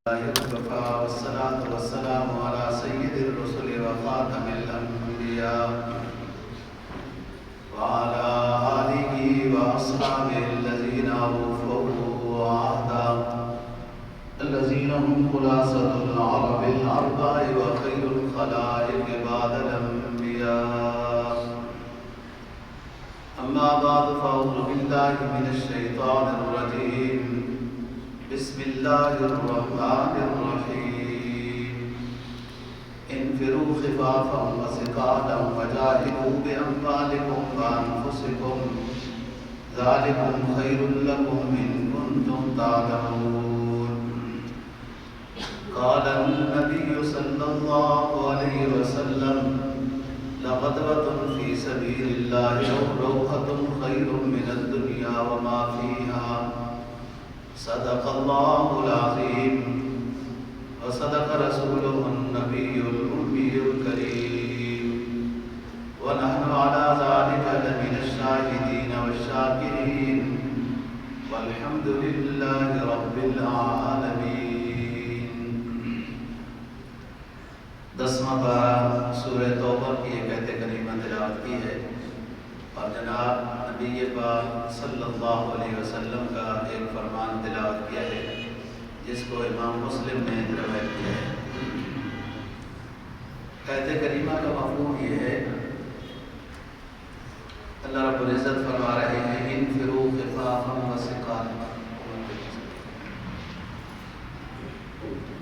وكفى والصلاة والسلام على سيد الرسل وخاتم الأنبياء وعلى آله وأصحابه الذين أوفوا وعهدا الذين هم خلاصة العرب الأربع وخير الخلائق بعد الأنبياء. أما بعد فأعوذ بالله من الشيطان الرجيم. بسم الله الرحمن الرحيم. انفروا خفافا وثقالا وجاهدوا بأموالكم وأنفسكم ذلكم خير لكم إن كنتم تعلمون. قال النبي صلى الله عليه وسلم لغدوة في سبيل الله أو روحة خير من الدنيا وما فيها. صدق الله العظيم وصدق رسوله النبي الأمي الكريم ونحن على ذلك لمن الشاهدين والشاكرين والحمد لله رب العالمين. 10واں پارہ سورہ توبہ کی ایک آیت کریمہ تلاوت کی ہے اور جناب نبی پاک صلی اللہ علیہ وسلم کا ایک فرمان تلاوت کیا ہے جس کو امام مسلم نے روایت کیا ہے. آیت کریمہ کا مفہوم یہ ہے، اللہ رب العزت فرما رہے ہیں انفروا خفافا وثقالا،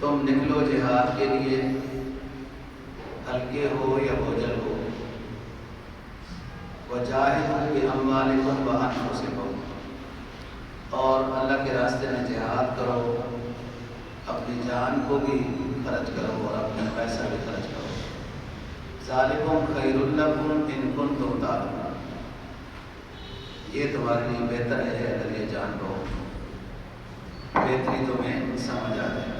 تم نکلو جہاد کے لیے ہلکے ہو یا بوجھل ہو. وجاہدوا باموالکم وانفسکم، اور اللہ کے راستے میں جہاد کرو، اپنی جان کو بھی خرچ کرو اور اپنا پیسہ بھی خرچ کرو. ذالکم خیر لکم ان کنتم تعلمون، یہ تمہارے لیے بہتر ہے اگر یہ جان لو، بہتری تمہیں سمجھ آ جائے.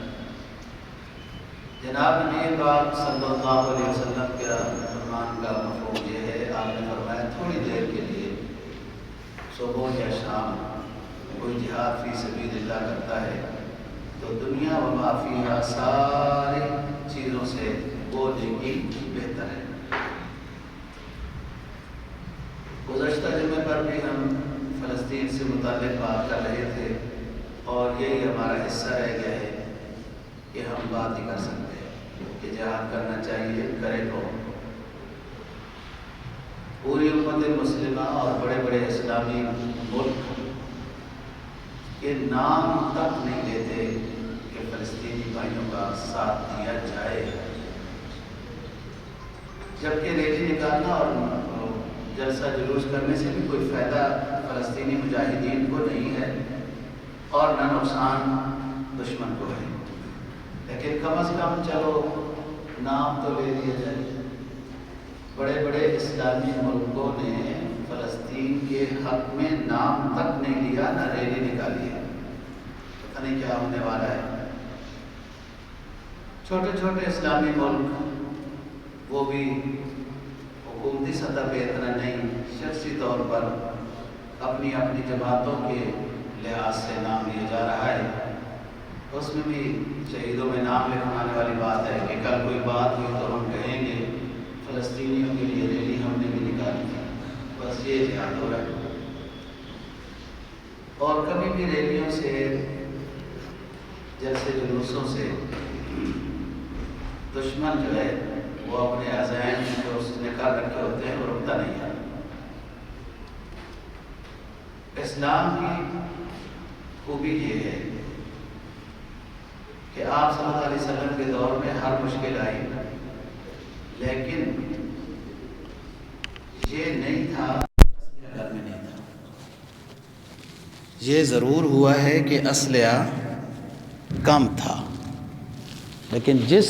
جناب نبی پاک صلی اللہ علیہ وسلم کا فرمان کا مفہوم یہ ہے، آپ نے فرمایا تھوڑی دیر کے لیے صبح یا شام کوئی جہاد فی سبیل اللہ کرتا ہے تو دنیا و ما فیہا ساری چیزوں سے وہ نیکی بہتر ہے. گزشتہ جمعے پر بھی ہم فلسطین سے متعلق بات کر رہے تھے اور یہی ہمارا حصہ رہ گیا ہے کہ ہم بات ہی کر سکتے ہیں کہ جہاد کرنا چاہیے، کرے تو. پوری امت مسلمہ اور بڑے بڑے اسلامی ملک کے نام تک نہیں لیتے کہ فلسطینی بھائیوں کا ساتھ دیا جائے، جبکہ ریلی نکالنا اور جلسہ جلوس کرنے سے بھی کوئی فائدہ فلسطینی مجاہدین کو نہیں ہے اور نہ نقصان دشمن کو ہے. لیکن کم از کم چلو نام تو لے لیا جائے. بڑے بڑے اسلامی ملکوں نے فلسطین کے حق میں نام تک نہیں لیا، نہ ریلی نکالی ہے. پتہ نہیں کیا ہونے والا ہے. چھوٹے چھوٹے اسلامی ملک وہ بھی حکومتی سطح پہ اتنا نہیں، شخصی طور پر اپنی اپنی جماعتوں کے لحاظ سے نام لیا جا رہا ہے. اس میں بھی شہیدوں میں نام لکھوانے والی بات ہے کہ کل کوئی بات ہوئی تو ہم کہیں گے فلسطینیوں کے لیے ریلی ہم نے بھی نکالی تھی. بس یہ جہاد ہو رہا ہے. اور کبھی بھی ریلیوں سے، جلسے جلوسوں سے دشمن جو ہے وہ اپنے عزائم جو اس نے کر رکھے ہوتے ہیں وہ رکتا نہیں ہے. اسلام کی خوبی یہ ہے کہ آپ صلی اللہ علیہ وسلم کے دور میں ہر مشکل آئی، لیکن یہ نہیں تھا گھر میں نہیں تھا. یہ ضرور ہوا ہے کہ اسلحہ کم تھا، لیکن جس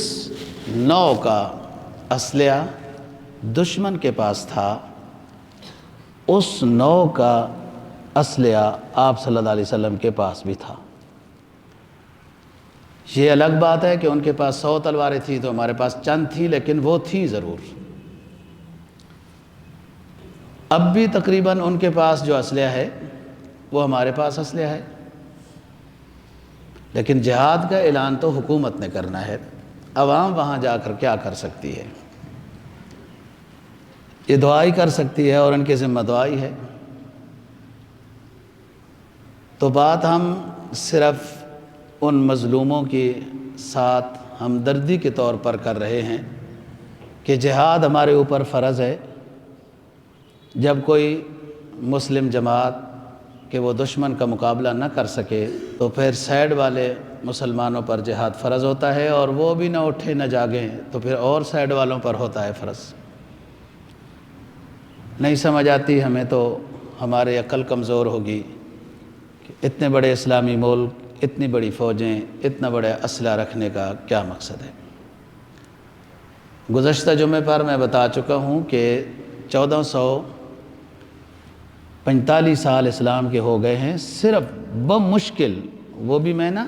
نوع کا اسلحہ دشمن کے پاس تھا اس نوع کا اسلحہ آپ صلی اللہ علیہ وسلم کے پاس بھی تھا. یہ الگ بات ہے کہ ان کے پاس 100 تلواریں تھیں تو ہمارے پاس چند تھی، لیکن وہ تھی ضرور. اب بھی تقریباً ان کے پاس جو اسلحہ ہے وہ ہمارے پاس اسلحہ ہے، لیکن جہاد کا اعلان تو حکومت نے کرنا ہے، عوام وہاں جا کر کیا کر سکتی ہے؟ یہ دعائی کر سکتی ہے اور ان کی ذمہ دعائی ہے۔ تو بات ہم صرف ان مظلوموں کے ساتھ ہمدردی کے طور پر کر رہے ہیں کہ جہاد ہمارے اوپر فرض ہے۔ جب کوئی مسلم جماعت کہ وہ دشمن کا مقابلہ نہ کر سکے تو پھر سائیڈ والے مسلمانوں پر جہاد فرض ہوتا ہے، اور وہ بھی نہ اٹھے نہ جاگیں تو پھر اور سائیڈ والوں پر ہوتا ہے فرض۔ نہیں سمجھ آتی ہمیں تو ہماری عقل کمزور ہوگی کہ اتنے بڑے اسلامی ملک، اتنی بڑی فوجیں، اتنا بڑے اسلحہ رکھنے کا کیا مقصد ہے؟ گزشتہ جمعے پر میں بتا چکا ہوں کہ 1445 سال اسلام کے ہو گئے ہیں، صرف بمشکل، وہ بھی میں نا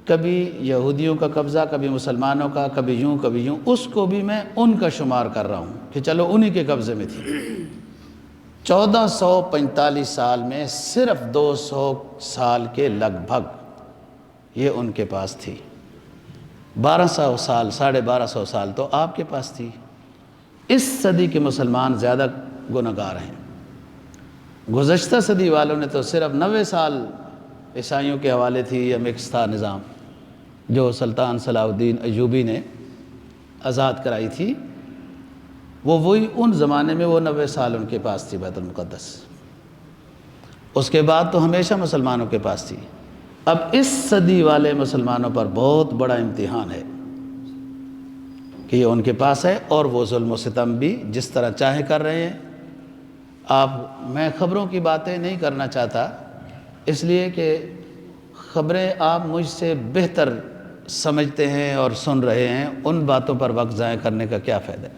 کبھی یہودیوں کا قبضہ، کبھی مسلمانوں کا، کبھی یوں کبھی یوں، اس کو بھی میں ان کا شمار کر رہا ہوں کہ چلو انہی کے قبضے میں تھی۔ 1445 سال میں صرف 200 سال کے لگ بھگ یہ ان کے پاس تھی۔ 1200 سال، 1250 سال تو آپ کے پاس تھی۔ اس صدی کے مسلمان زیادہ گنہگار ہیں۔ گزشتہ صدی والوں نے تو صرف 90 سال عیسائیوں کے حوالے تھی، یا مکس تھا نظام جو سلطان صلاح الدین ایوبی نے آزاد کرائی تھی، وہی ان زمانے میں وہ 90 سال ان کے پاس تھی بیت المقدس۔ اس کے بعد تو ہمیشہ مسلمانوں کے پاس تھی۔ اب اس صدی والے مسلمانوں پر بہت بڑا امتحان ہے کہ یہ ان کے پاس ہے، اور وہ ظلم و ستم بھی جس طرح چاہے کر رہے ہیں۔ میں خبروں کی باتیں نہیں کرنا چاہتا، اس لیے کہ خبریں آپ مجھ سے بہتر سمجھتے ہیں اور سن رہے ہیں، ان باتوں پر وقت ضائع کرنے کا کیا فائدہ ہے؟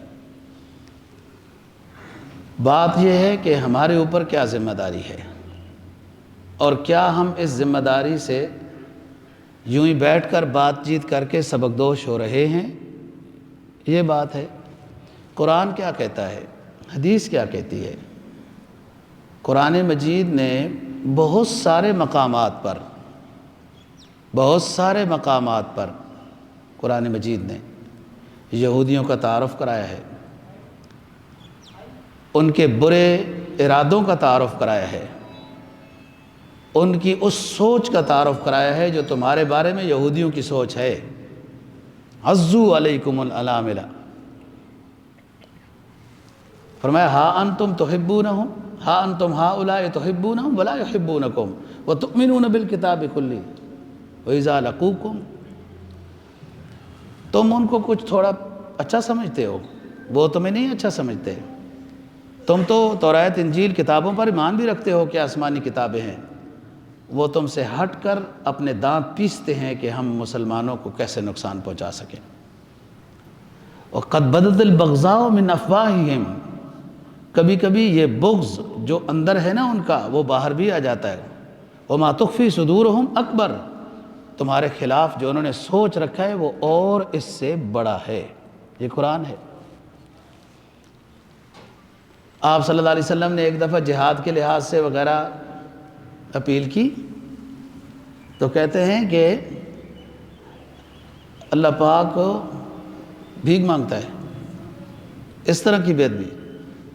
بات یہ ہے کہ ہمارے اوپر کیا ذمہ داری ہے، اور کیا ہم اس ذمہ داری سے یوں ہی بیٹھ کر بات چیت کر کے سبکدوش ہو رہے ہیں؟ یہ بات ہے۔ قرآن کیا کہتا ہے، حدیث کیا کہتی ہے؟ قرآن مجید نے بہت سارے مقامات پر قرآن مجید نے یہودیوں کا تعارف کرایا ہے، ان کے برے ارادوں کا تعارف کرایا ہے، ان کی اس سوچ کا تعارف کرایا ہے جو تمہارے بارے میں یہودیوں کی سوچ ہے۔ عزو علیکم الانامل، فرمایا ہا انتم تحبونہم، ہا انتم ہؤلاء تحبونہم ولا یحبونکم وتؤمنون بالکتاب کلہ وَإِذَا لَقُوكُمْ، تم ان کو کچھ تھوڑا اچھا سمجھتے ہو، وہ تمہیں نہیں اچھا سمجھتے۔ تم تو توراۃ انجیل کتابوں پر ایمان بھی رکھتے ہو کہ آسمانی کتابیں ہیں، وہ تم سے ہٹ کر اپنے دانت پیستے ہیں کہ ہم مسلمانوں کو کیسے نقصان پہنچا سکیں۔ وَقَدْ بَدَتِ الْبَغْضَاءُ مِنْ أَفْوَاهِهِمْ، کبھی کبھی یہ بغض جو اندر ہے نا ان کا، وہ باہر بھی آ جاتا ہے۔ وَمَا تُخْفِي صُدُورُهُمْ أَكْبَرُ، تمہارے خلاف جو انہوں نے سوچ رکھا ہے وہ اور اس سے بڑا ہے۔ یہ قرآن ہے۔ آپ صلی اللہ علیہ وسلم نے ایک دفعہ جہاد کے لحاظ سے وغیرہ اپیل کی تو کہتے ہیں کہ اللہ پاک بھیک مانگتا ہے، اس طرح کی بے ادبی۔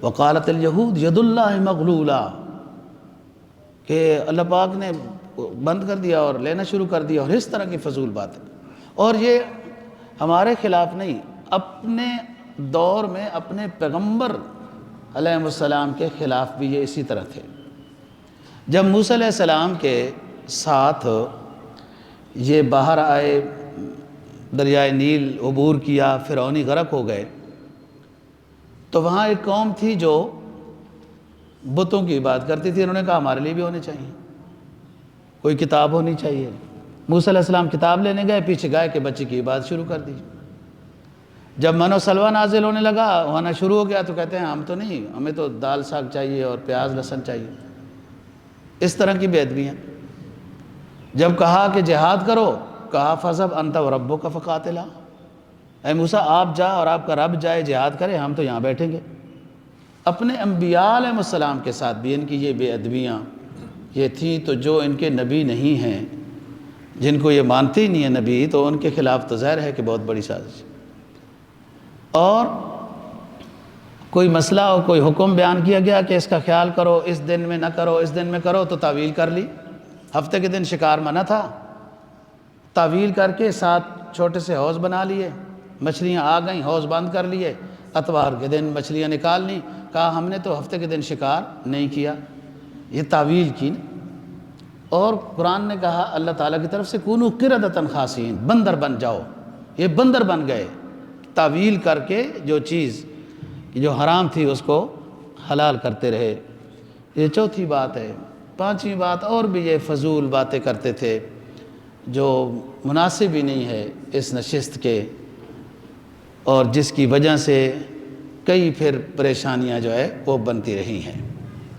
وقالت الیہود ید اللہ مغلولہ، کہ اللہ پاک نے بند کر دیا اور لینا شروع کر دیا، اور اس طرح کی فضول بات ہے۔ اور یہ ہمارے خلاف نہیں، اپنے دور میں اپنے پیغمبر علیہ السلام کے خلاف بھی یہ اسی طرح تھے۔ جب موسیٰ علیہ السلام کے ساتھ یہ باہر آئے، دریائے نیل عبور کیا، فرعونی غرق ہو گئے، تو وہاں ایک قوم تھی جو بتوں کی بات کرتی تھی۔ انہوں نے کہا ہمارے لیے بھی ہونے چاہیے، کوئی کتاب ہونی چاہیے۔ موسیٰ علیہ السلام کتاب لینے گئے، پیچھے گائے کے بچے کی بات شروع کر دی۔ جب من و سلوہ نازل ہونے لگا، ہونا شروع ہو گیا، تو کہتے ہیں ہم تو نہیں، ہمیں تو دال ساگ چاہیے اور پیاز لہسن چاہیے۔ اس طرح کی بے ادبیاں۔ جب کہا کہ جہاد کرو، کہا فَذْهَبْ أَنْتَ وَرَبُّكَ فَقَاتِلَا، اے موسیٰ آپ جا اور آپ کا رب جائے جہاد کرے، ہم تو یہاں بیٹھیں گے۔ اپنے انبیاء علیہ السلام کے ساتھ بھی ان کی یہ بے ادبیاں یہ تھیں، تو جو ان کے نبی نہیں ہیں، جن کو یہ مانتے ہی نہیں ہے نبی، تو ان کے خلاف تو ظاہر ہے کہ بہت بڑی سازش۔ اور کوئی مسئلہ ہو، کوئی حکم بیان کیا گیا کہ اس کا خیال کرو، اس دن میں نہ کرو، اس دن میں کرو، تو تعویل کر لی۔ ہفتے کے دن شکار منع تھا، تعویل کر کے 7 چھوٹے سے حوض بنا لیے، مچھلیاں آ گئیں، حوض بند کر لیے، اتوار کے دن مچھلیاں نکال لیں، کہا ہم نے تو ہفتے کے دن شکار نہیں کیا، یہ تعویل کی نا۔ اور قرآن نے کہا اللہ تعالیٰ کی طرف سے کونوا قردۃ خاسئین، بندر بن جاؤ، یہ بندر بن گئے، تعویل کر کے جو چیز جو حرام تھی اس کو حلال کرتے رہے۔ یہ چوتھی بات ہے۔ 5ویں بات اور بھی یہ فضول باتیں کرتے تھے جو مناسب ہی نہیں ہے اس نشست کے، اور جس کی وجہ سے کئی پھر پریشانیاں جو ہے وہ بنتی رہی ہیں۔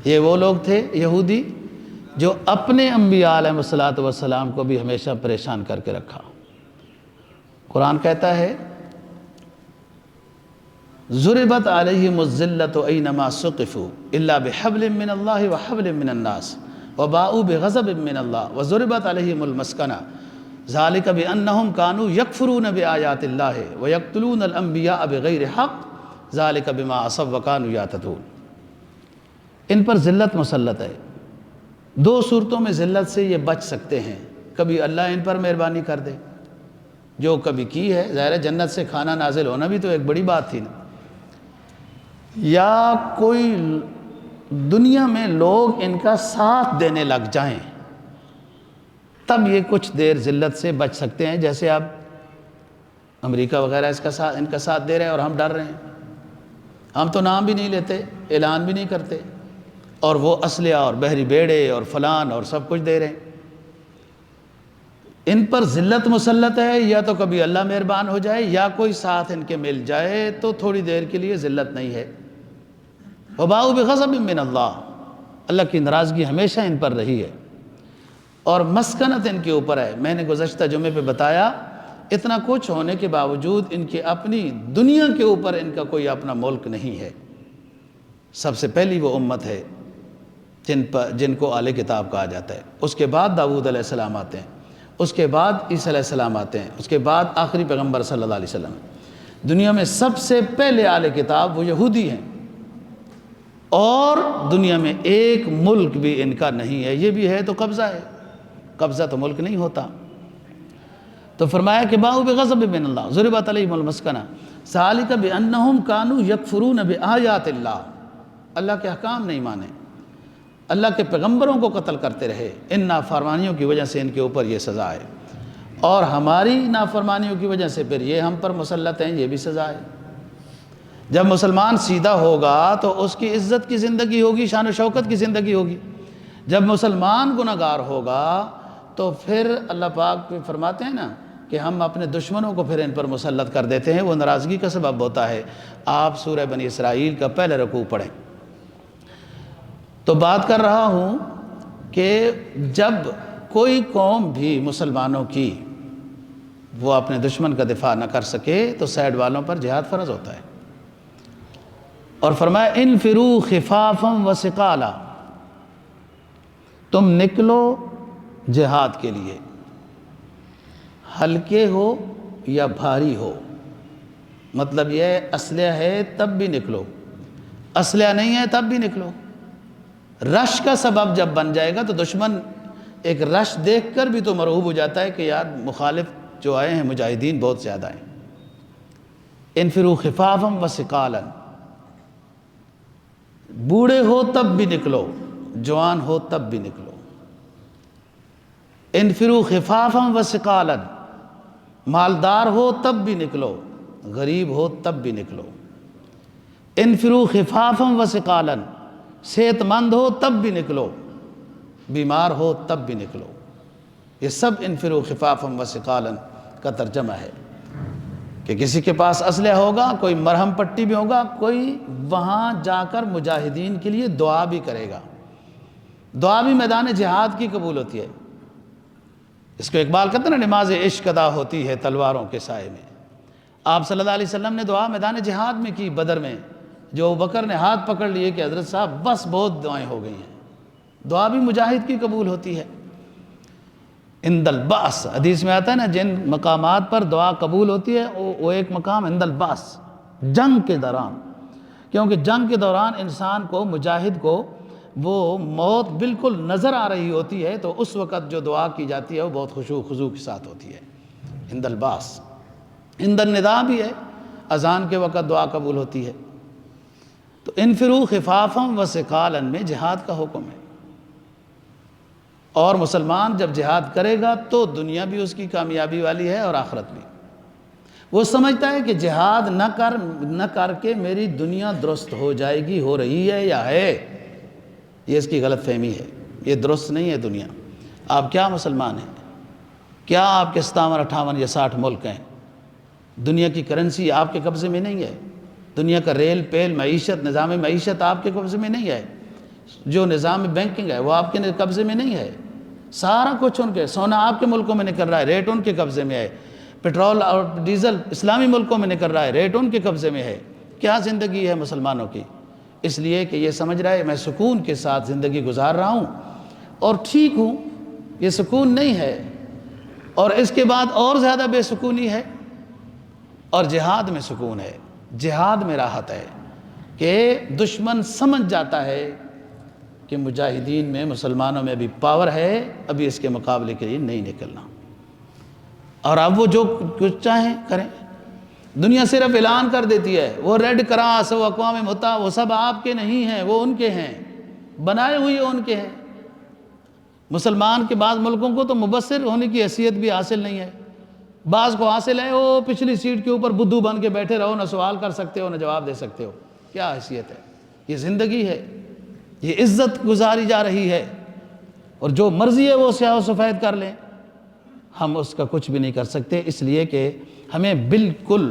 یہ وہ لوگ تھے یہودی جو اپنے انبیاء علیہ السلام کو بھی ہمیشہ پریشان کر کے رکھا۔ قرآن کہتا ہے ضربت علیہم الذلۃ اینما ثقفوا الا بحبل من اللہ وحبل من الناس وباؤوا بغضب من اللہ وضربت علیہم المسکنہ ذلک بانہم کانوا یکفرون بآیات اللہ ویقتلون الانبیاء بغیر حق ذلک بما عصوا وکانوا یعتدون۔ ان پر ذلت مسلط ہے۔ 2 صورتوں میں ذلت سے یہ بچ سکتے ہیں، کبھی اللہ ان پر مہربانی کر دے جو کبھی کی ہے، ظاہر ہے جنت سے کھانا نازل ہونا بھی تو ایک بڑی بات تھی نا، یا کوئی دنیا میں لوگ ان کا ساتھ دینے لگ جائیں تب یہ کچھ دیر ذلت سے بچ سکتے ہیں، جیسے اب امریکہ وغیرہ ان کا ساتھ دے رہے ہیں اور ہم ڈر رہے ہیں، ہم تو نام بھی نہیں لیتے، اعلان بھی نہیں کرتے، اور وہ اسلحہ اور بحری بیڑے اور فلان اور سب کچھ دے رہے ہیں۔ ان پر ذلت مسلط ہے، یا تو کبھی اللہ مہربان ہو جائے یا کوئی ساتھ ان کے مل جائے تو تھوڑی دیر کے لیے ذلت نہیں ہے۔ وباؤوا بغضب من اللہ، اللہ کی ناراضگی ہمیشہ ان پر رہی ہے، اور مسکنت ان کے اوپر ہے۔ میں نے گزشتہ جمعے پہ بتایا اتنا کچھ ہونے کے باوجود ان کی اپنی دنیا کے اوپر ان کا کوئی اپنا ملک نہیں ہے۔ سب سے پہلی وہ امت ہے جن کو اہل کتاب کہا جاتا ہے، اس کے بعد داؤد علیہ السلام آتے ہیں، اس کے بعد عیسیٰ علیہ السلام آتے ہیں، اس کے بعد آخری پیغمبر صلی اللہ علیہ وسلم۔ دنیا میں سب سے پہلے اہل کتاب وہ یہودی ہیں، اور دنیا میں ایک ملک بھی ان کا نہیں ہے، یہ بھی ہے تو قبضہ ہے، قبضہ تو ملک نہیں ہوتا۔ تو فرمایا کہ باؤوا بغضب من اللہ ضربت علیہم المسکنہ ذالک بانہم کانوا یکفرون بآیات اللہ، اللہ کے احکام نہیں مانے، اللہ کے پیغمبروں کو قتل کرتے رہے، ان نافرمانیوں کی وجہ سے ان کے اوپر یہ سزا ہے، اور ہماری نافرمانیوں کی وجہ سے پھر یہ ہم پر مسلط ہیں، یہ بھی سزا ہے۔ جب مسلمان سیدھا ہوگا تو اس کی عزت کی زندگی ہوگی، شان و شوکت کی زندگی ہوگی۔ جب مسلمان گناہگار ہوگا تو پھر اللہ پاک فرماتے ہیں نا کہ ہم اپنے دشمنوں کو پھر ان پر مسلط کر دیتے ہیں، وہ ناراضگی کا سبب ہوتا ہے۔ آپ سورہ بنی اسرائیل کا پہلا رکوع پڑھیں۔ تو بات کر رہا ہوں کہ جب کوئی قوم بھی مسلمانوں کی وہ اپنے دشمن کا دفاع نہ کر سکے تو سائیڈ والوں پر جہاد فرض ہوتا ہے، اور فرمایا انفروا خفافا وثقالا، تم نکلو جہاد کے لیے، ہلکے ہو یا بھاری ہو، مطلب یہ اسلحہ ہے تب بھی نکلو، اسلحہ نہیں ہے تب بھی نکلو۔ رش کا سبب جب بن جائے گا تو دشمن ایک رش دیکھ کر بھی تو مرعوب ہو جاتا ہے کہ یار مخالف جو آئے ہیں مجاہدین بہت زیادہ ہیں۔ انفروا خفافا وثقالا، بوڑھے ہو تب بھی نکلو، جوان ہو تب بھی نکلو۔ انفروا خفافا وثقالا، مالدار ہو تب بھی نکلو، غریب ہو تب بھی نکلو۔ انفروا خفافا وثقالا، صحت مند ہو تب بھی نکلو، بیمار ہو تب بھی نکلو۔ یہ سب انفروا خفافا وثقالا کا ترجمہ ہے کہ کسی کے پاس اسلحہ ہوگا، کوئی مرہم پٹی بھی ہوگا، کوئی وہاں جا کر مجاہدین کے لیے دعا بھی کرے گا۔ دعا بھی میدان جہاد کی قبول ہوتی ہے۔ اس کو اقبال کہتے ہیں نا، نماز عشق ادا ہوتی ہے تلواروں کے سائے میں۔ آپ صلی اللہ علیہ وسلم نے دعا میدان جہاد میں کی، بدر میں، جو ابوبکر نے ہاتھ پکڑ لیے کہ حضرت صاحب بس بہت دعائیں ہو گئی ہیں۔ دعا بھی مجاہد کی قبول ہوتی ہے۔ عند البعث، حدیث میں آتا ہے نا جن مقامات پر دعا قبول ہوتی ہے وہ ایک مقام عند البعث، جنگ کے دوران، کیونکہ جنگ کے دوران انسان کو، مجاہد کو وہ موت بالکل نظر آ رہی ہوتی ہے، تو اس وقت جو دعا کی جاتی ہے وہ بہت خشوع خضوع کے ساتھ ہوتی ہے، عند البعث۔ عند النداء بھی ہے، اذان کے وقت دعا قبول ہوتی ہے۔ تو انفروا خفافا وثقالا میں جہاد کا حکم ہے، اور مسلمان جب جہاد کرے گا تو دنیا بھی اس کی کامیابی والی ہے اور آخرت بھی۔ وہ سمجھتا ہے کہ جہاد نہ کر کے میری دنیا درست ہو جائے گی، ہو رہی ہے یا ہے، یہ اس کی غلط فہمی ہے، یہ درست نہیں ہے دنیا۔ آپ کیا مسلمان ہیں؟ کیا آپ کے 57 58 یا 60 ملک ہیں؟ دنیا کی کرنسی آپ کے قبضے میں نہیں ہے، دنیا کا ریل پیل معیشت، نظام معیشت آپ کے قبضے میں نہیں ہے، جو نظام بینکنگ ہے وہ آپ کے قبضے میں نہیں ہے، سارا کچھ ان کے، سونا آپ کے ملکوں میں نکل رہا ہے، ریٹ ان کے قبضے میں ہے، پیٹرول اور ڈیزل اسلامی ملکوں میں نکل رہا ہے، ریٹ ان کے قبضے میں ہے۔ کیا زندگی ہے مسلمانوں کی؟ اس لیے کہ یہ سمجھ رہا ہے میں سکون کے ساتھ زندگی گزار رہا ہوں اور ٹھیک ہوں، یہ سکون نہیں ہے، اور اس کے بعد اور زیادہ بے سکونی ہے۔ اور جہاد میں سکون ہے، جہاد میں راحت ہے کہ دشمن سمجھ جاتا ہے کہ مجاہدین میں، مسلمانوں میں ابھی پاور ہے، ابھی اس کے مقابلے کے لیے نہیں نکلنا، اور اب وہ جو کچھ چاہیں کریں۔ دنیا صرف اعلان کر دیتی ہے، وہ ریڈ کراس، وہ اقوام متحدہ، وہ سب آپ کے نہیں ہیں، وہ ان کے ہیں، بنائے ہوئے ان کے ہیں۔ مسلمان کے بعض ملکوں کو تو مبصر ہونے کی حیثیت بھی حاصل نہیں ہے، بعض کو حاصل ہے، وہ پچھلی سیٹ کے اوپر بدھو بن کے بیٹھے رہو، نہ سوال کر سکتے ہو نہ جواب دے سکتے ہو۔ کیا حیثیت ہے؟ یہ زندگی ہے، یہ عزت گزاری جا رہی ہے، اور جو مرضی ہے وہ سیاہ و سفید کر لیں، ہم اس کا کچھ بھی نہیں کر سکتے، اس لیے کہ ہمیں بالکل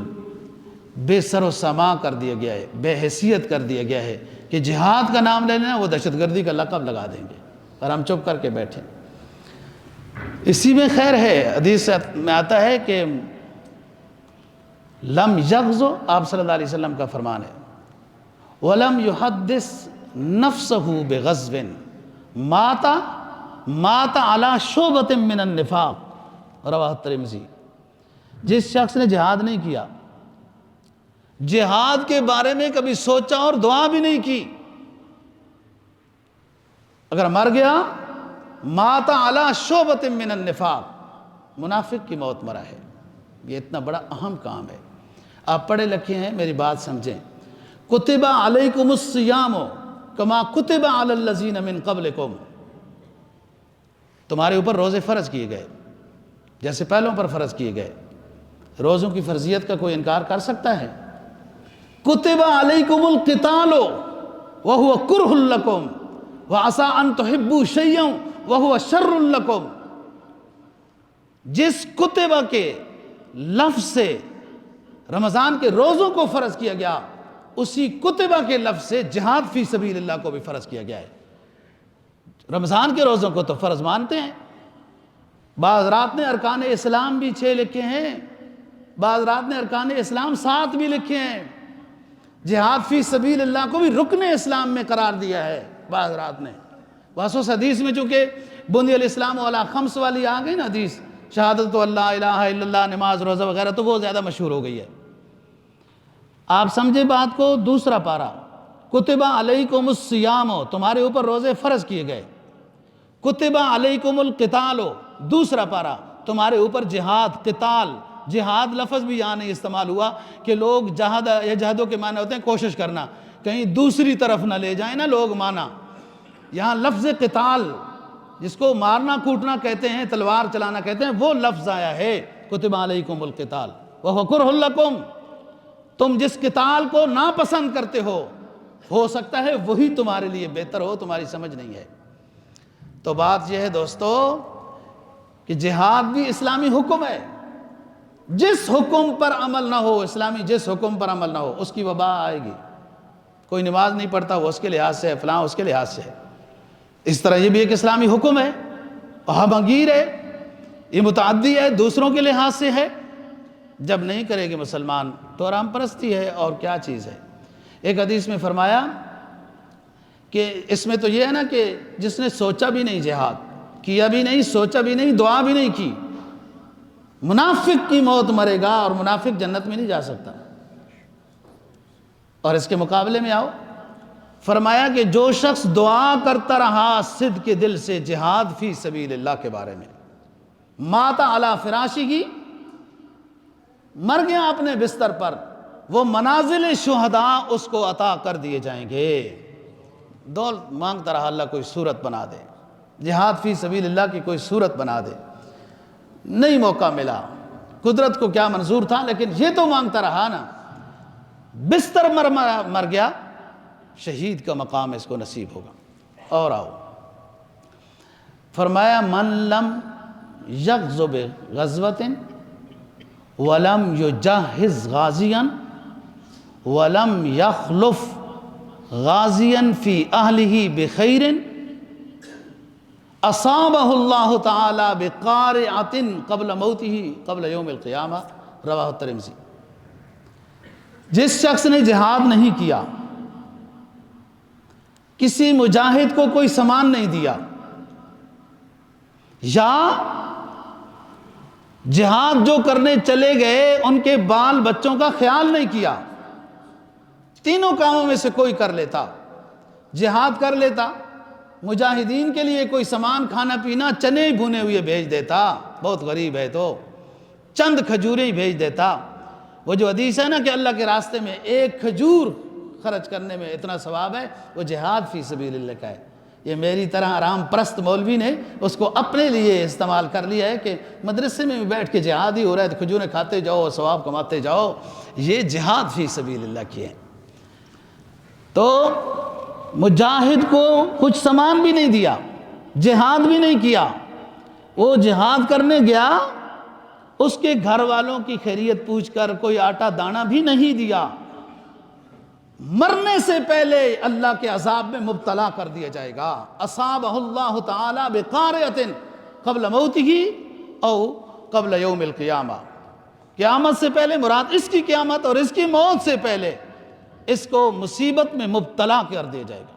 بے سر و سما کر دیا گیا ہے، بے حیثیت کر دیا گیا ہے کہ جہاد کا نام لے لینا وہ دہشت گردی کا لقب لگا دیں گے، اور ہم چپ کر کے بیٹھیں۔ اسی میں خیر ہے، حدیث میں آتا ہے کہ لم یغزو، آپ صلی اللہ علیہ وسلم کا فرمان ہے، وَلَمْ يُحَدِّثْ نَفْسَهُ بِغَزْوٍ مَاتَ عَلَى شُعْبَةٍ مِّنَ النِّفَاقِ، رواہ ترمذی۔ جس شخص نے جہاد نہیں کیا، جہاد کے بارے میں کبھی سوچا اور دعا بھی نہیں کی، اگر مر گیا، مات علی شعبۃ من النفاق، منافق کی موت مرا ہے۔ یہ اتنا بڑا اہم کام ہے۔ آپ پڑھے لکھے ہیں، میری بات سمجھیں۔ کتب علیکم الصیام کما کتب علی الذین من قبلکم، تمہارے اوپر روزے فرض کیے گئے جیسے پہلوں پر فرض کیے گئے۔ روزوں کی فرضیت کا کوئی انکار کر سکتا ہے؟ کتب علیکم القتال وہو کرہ لکم وعسى ان تحبوا شیئا وہو شر لکم، جس کتبہ کے لفظ سے رمضان کے روزوں کو فرض کیا گیا، اسی کتبہ کے لفظ سے جہاد فی سبیل اللہ کو بھی فرض کیا گیا ہے۔ رمضان کے روزوں کو تو فرض مانتے ہیں، بعض رات نے ارکان اسلام بھی 6 لکھے ہیں، بعض رات نے ارکان اسلام 7 بھی لکھے ہیں، جہاد فی سبیل اللہ کو بھی رکن اسلام میں قرار دیا ہے بعض رات نے۔ واسوس حدیث میں چونکہ بنی الاسلام علی خمس والی آ گئی نا حدیث، شہادت تو اللہ الہ الا اللہ، نماز روزہ وغیرہ، تو وہ زیادہ مشہور ہو گئی ہے۔ آپ سمجھے بات کو؟ دوسرا پارہ، کتب علیکم الصیام، تمہارے اوپر روزے فرض کیے گئے۔ کتب علیکم القتال، دوسرا پارہ، تمہارے اوپر جہاد، قتال، جہاد لفظ بھی یہاں نہیں استعمال ہوا کہ لوگ جہاد یا جہدوں کے معنی ہوتے ہیں کوشش کرنا، کہیں دوسری طرف نہ لے جائیں نا لوگ مانا۔ یہاں لفظ قتال، جس کو مارنا کوٹنا کہتے ہیں، تلوار چلانا کہتے ہیں، وہ لفظ آیا ہے کتب علیکم القتال وہو کرہ لکم۔ تم جس قتال کو ناپسند کرتے ہو سکتا ہے وہی تمہارے لیے بہتر ہو، تمہاری سمجھ نہیں ہے۔ تو بات یہ ہے دوستو کہ جہاد بھی اسلامی حکم ہے، جس حکم پر عمل نہ ہو، اسلامی جس حکم پر عمل نہ ہو، اس کی وبا آئے گی۔ کوئی نماز نہیں پڑھتا، وہ اس کے لحاظ سے ہے، فلاں اس کے لحاظ سے ہے۔ اس طرح یہ بھی ایک اسلامی حکم ہے، ہمگیر ہے، یہ متعدی ہے، دوسروں کے لحاظ سے ہے۔ جب نہیں کرے گے مسلمان تو آرام پرستی ہے، اور کیا چیز ہے۔ ایک حدیث میں فرمایا کہ اس میں تو یہ ہے نا کہ جس نے سوچا بھی نہیں جہاد، کیا بھی نہیں، سوچا بھی نہیں، دعا بھی نہیں کی، منافق کی موت مرے گا اور منافق جنت میں نہیں جا سکتا۔ اور اس کے مقابلے میں آؤ، فرمایا کہ جو شخص دعا کرتا رہا صدق کے دل سے جہاد فی سبیل اللہ کے بارے میں، مات علی فراشی، مر گیا اپنے بستر پر، وہ منازل شہداء اس کو عطا کر دیے جائیں گے۔ دول مانگتا رہا اللہ کوئی صورت بنا دے، جہاد فی سبیل اللہ کی کوئی صورت بنا دے، نہیں موقع ملا، قدرت کو کیا منظور تھا، لیکن یہ تو مانگتا رہا نا، بستر مر گیا، شہید کا مقام اس کو نصیب ہوگا۔ اور آؤ، فرمایا من لم یغزو بغزوۃ ولم یجہز غازیا ولم یخلف غازیا فی اہلہ بخیر اصابہ اللہ تعالی بقارعۃ قبل موتہ قبل یوم القیامہ، رواہ الترمذی۔ جس شخص نے جہاد نہیں کیا، کسی مجاہد کو کوئی سامان نہیں دیا، یا جہاد جو کرنے چلے گئے ان کے بال بچوں کا خیال نہیں کیا، تینوں کاموں میں سے کوئی کر لیتا، جہاد کر لیتا، مجاہدین کے لیے کوئی سامان کھانا پینا چنے بھونے ہوئے بھیج دیتا، بہت غریب ہے تو چند کھجوریں ہی بھیج دیتا۔ وہ جو حدیث ہے نا کہ اللہ کے راستے میں ایک کھجور خرچ کرنے میں اتنا ثواب ہے، وہ جہاد فی سبیل اللہ کا ہے۔ یہ میری طرح آرام پرست مولوی نے اس کو اپنے لیے استعمال کر لیا ہے کہ مدرسے میں بیٹھ کے جہاد ہی ہو رہا ہے تو کھجوریں کھاتے جاؤ، ثواب کماتے جاؤ، یہ جہاد فی سبیل اللہ کی ہے۔ تو مجاہد کو کچھ سامان بھی نہیں دیا، جہاد بھی نہیں کیا، وہ جہاد کرنے گیا، اس کے گھر والوں کی خیریت پوچھ کر کوئی آٹا دانا بھی نہیں دیا، مرنے سے پہلے اللہ کے عذاب میں مبتلا کر دیا جائے گا۔ اصابہ اللہ تعالی بقارعۃ قبل موتہ او قبل یوم القیامہ، قیامت سے پہلے مراد اس کی قیامت اور اس کی موت سے پہلے اس کو مصیبت میں مبتلا کر دیا جائے گا۔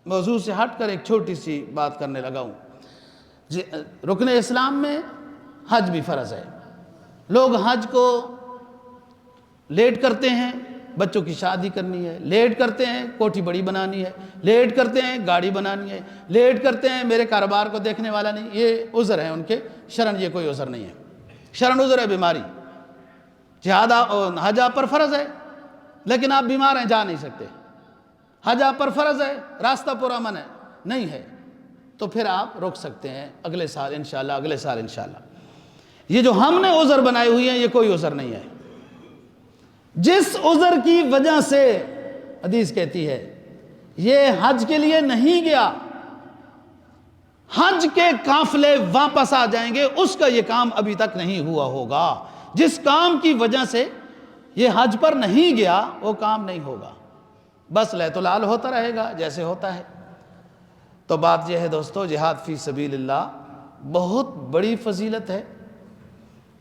موضوع سے ہٹ کر ایک چھوٹی سی بات کرنے لگا ہوں۔ رکن اسلام میں حج بھی فرض ہے، لوگ حج کو لیٹ کرتے ہیں، بچوں کی شادی کرنی ہے، لیٹ کرتے ہیں کوٹھی بڑی بنانی ہے، لیٹ کرتے ہیں گاڑی بنانی ہے، لیٹ کرتے ہیں میرے کاروبار کو دیکھنے والا نہیں، یہ عذر ہیں ان کے، شرعن یہ کوئی عذر نہیں ہے، شرعن عذر ہے بیماری۔ جہاد حج آپ پر فرض ہے لیکن آپ بیمار ہیں، جا نہیں سکتے، حج آپ پر فرض ہے، راستہ پرامن ہے، نہیں ہے، تو پھر آپ رک سکتے ہیں، اگلے سال انشاءاللہ، اگلے سال انشاءاللہ۔ یہ جو ہم نے عذر بنائے ہوئی ہیں یہ کوئی عذر نہیں ہے۔ جس عذر کی وجہ سے حدیث کہتی ہے یہ حج کے لیے نہیں گیا، حج کے قافلے واپس آ جائیں گے، اس کا یہ کام ابھی تک نہیں ہوا ہوگا۔ جس کام کی وجہ سے یہ حج پر نہیں گیا وہ کام نہیں ہوگا، بس لیت العال ہوتا رہے گا جیسے ہوتا ہے۔ تو بات یہ ہے دوستو، جہاد فی سبیل اللہ بہت بڑی فضیلت ہے،